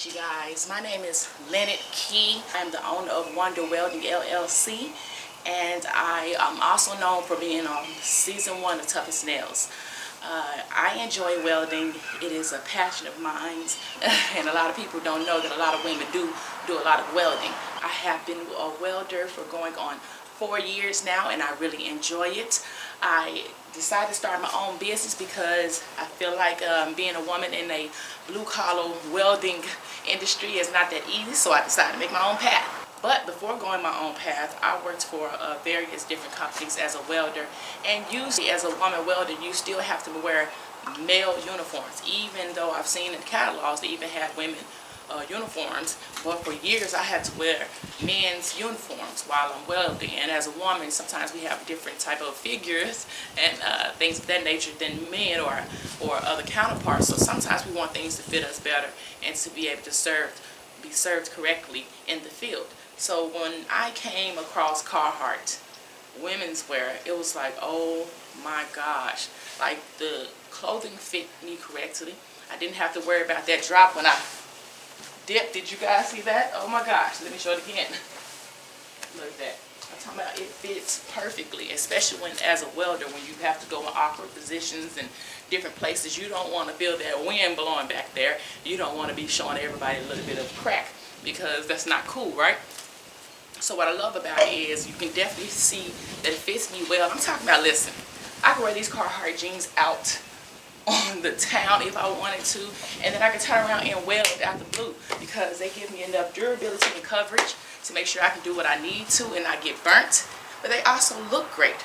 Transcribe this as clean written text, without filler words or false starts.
Alright, you guys, my name is Leonard Key. I'm the owner of Wonder Welding LLC, and I am also known for being on season 1 of Toughest Nails. I enjoy welding. It is a passion of mine, and a lot of people don't know that a lot of women do a lot of welding. I have been a welder for going on 4 years now, and I really enjoy it. I decided to start my own business because I feel like being a woman in a blue-collar welding industry is not that easy, so I decided to make my own path. But before going my own path, I worked for various different companies as a welder, and usually as a woman welder, you still have to wear male uniforms, even though I've seen in catalogs they even have women uniforms. But for years I had to wear men's uniforms while I'm welding, and as a woman sometimes we have different type of figures and things of that nature than men or other counterparts, so sometimes we want things to fit us better and to be able to be served correctly in the field. So when I came across Carhartt women's wear, it was like, oh my gosh, like the clothing fit me correctly. I didn't have to worry about that drop when I dip. Did you guys see that? Oh my gosh, let me show it again. Look at that. I'm talking about it fits perfectly, especially when as a welder, when you have to go in awkward positions and different places. You don't want to feel that wind blowing back there. You don't want to be showing everybody a little bit of crack, because that's not cool, right? So what I love about it is you can definitely see that it fits me well. I'm talking about, listen, I can wear these Carhartt jeans out on the town if I wanted to, and then I can turn around and weld out the blue, because they give me enough durability and coverage to make sure I can do what I need to and not get burnt, but they also look great.